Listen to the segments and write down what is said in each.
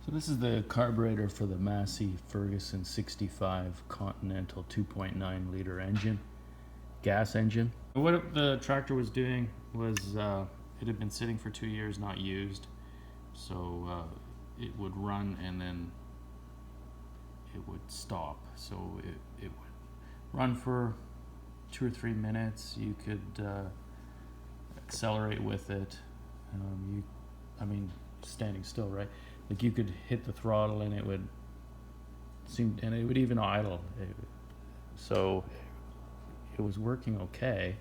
So this is the carburetor for the Massey Ferguson 65 Continental 2.9 liter engine, gas engine. What the tractor was doing was it had been sitting for 2 years not used, so it would run and then it would stop. So it would run for 2 or 3 minutes. You could accelerate with it. Standing still, right? Like you could hit the throttle and it would even idle. So it was working okay,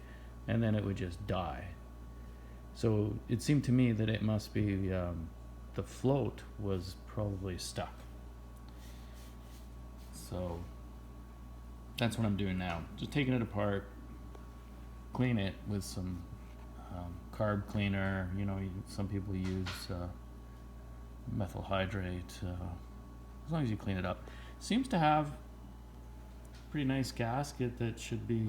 and then it would just die. So it seemed to me that it must be the float was probably stuck. So that's what I'm doing now. Just taking it apart, clean it with some carb cleaner. Some people use methyl hydrate, as long as you clean it up. Seems to have a pretty nice gasket that should be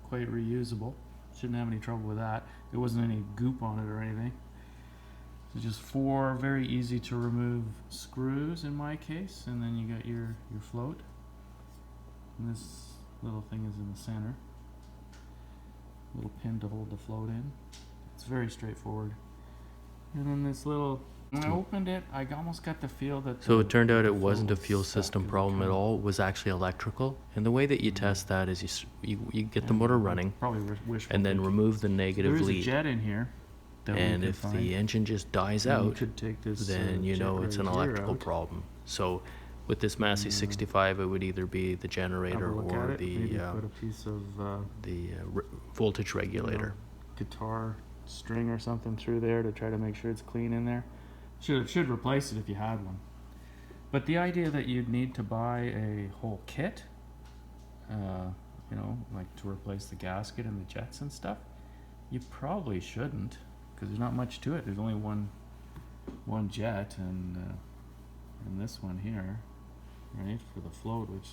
quite reusable. Shouldn't have any trouble with that. There wasn't any goop on it or anything. So just 4 very easy to remove screws in my case, and then you got your float. And this little thing is in the center. Little pin to hold the float in. It's very straightforward. And then this little, when I opened it, I almost got the feel that... So it turned out it wasn't a fuel system problem at all. It was actually electrical. And the way that you test that is you get the motor running and then remove the negative lead. There's a jet in here. And if the engine just dies out, then you know it's an electrical problem. So with this Massey 65, it would either be the generator or the voltage regulator. Guitar string or something through there to try to make sure it's clean in there. Should replace it if you had one. But the idea that you'd need to buy a whole kit, like to replace the gasket and the jets and stuff, you probably shouldn't, because there's not much to it. There's only one jet and this one here, right, for the float, which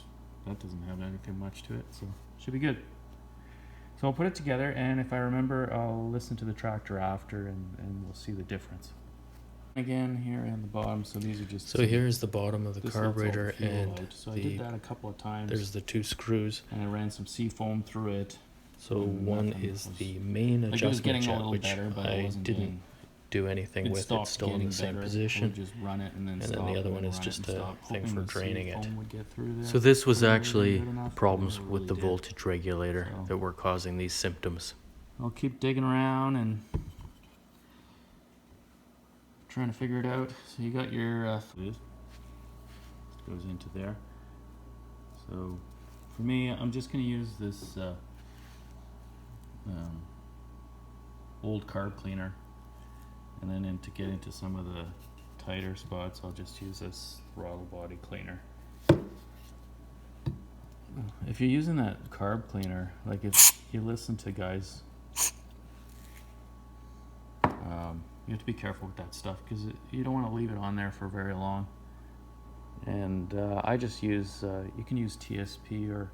that doesn't have anything much to it, so should be good. So I'll put it together, and if I remember, I'll listen to the tractor after, and we'll see the difference. Again, here in the bottom, so these are just... So here's the bottom of the carburetor, and so I did that a couple of times. There's the 2 screws. And I ran some seafoam through it. So one is the main adjustment jet, which I didn't do anything with. It's still in the same position. Just run it and then the other one is just a thing for draining it. So So this was actually problems with the voltage regulator that were causing these symptoms. I'll keep digging around and trying to figure it out. So you got your this goes into there. So for me, I'm just going to use this old carb cleaner, and then to get into some of the tighter spots, I'll just use this throttle body cleaner. If you're using that carb cleaner, like if you listen to guys, you have to be careful with that stuff, because you don't want to leave it on there for very long. And I just use, you can use TSP, or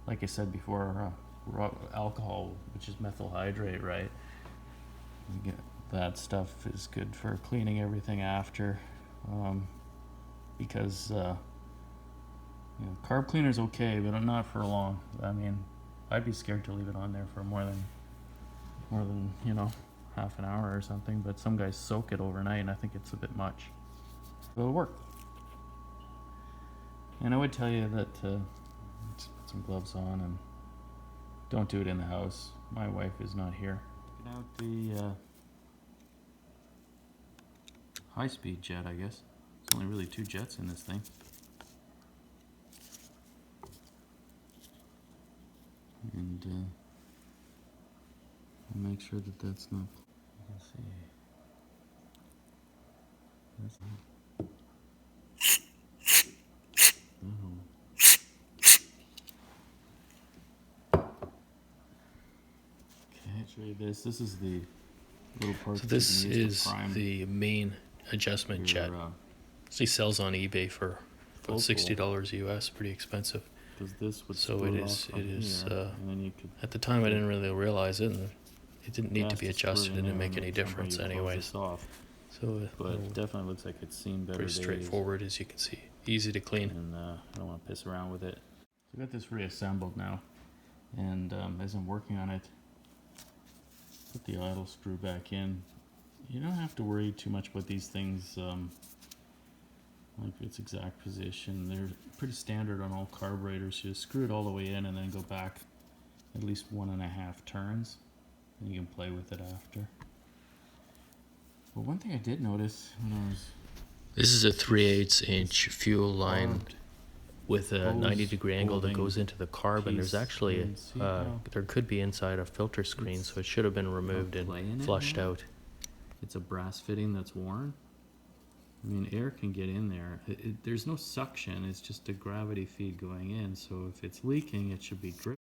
like I said before, alcohol, which is methyl hydrate, right? That stuff is good for cleaning everything after, because carb cleaner's okay, but not for long. I mean, I'd be scared to leave it on there for more than half an hour or something, but some guys soak it overnight, and I think it's a bit much. But it'll work. And I would tell you that let's put some gloves on, and don't do it in the house. My wife is not here. Get out the high-speed jet, I guess. There's only really 2 jets in this thing. And make sure that that's not... Let's see. That's not... Show you this. This is the little part. So this is the main adjustment jet. He sells on eBay for about $60 US, pretty expensive. So it is. At the time, I didn't really realize it, and it didn't need to be adjusted. It didn't make any difference, anyways. So So, but it definitely looks like it's seen better pretty days. straightforward, as you can see. Easy to clean. And I don't want to piss around with it. So I got this reassembled now, and as I'm working on it, put the idle screw back in. You don't have to worry too much about these things, like its exact position. They're pretty standard on all carburetors. You just screw it all the way in and then go back at least 1.5 turns, and you can play with it after. But one thing I did notice when I was... This is a 3/8 inch fuel line with a 90-degree angle that goes into the carb, and there's actually there could be inside a filter screen, so it should have been removed and flushed out. It's a brass fitting that's worn. I mean, air can get in there. There's no suction, it's just a gravity feed going in, so if it's leaking, it should be drip.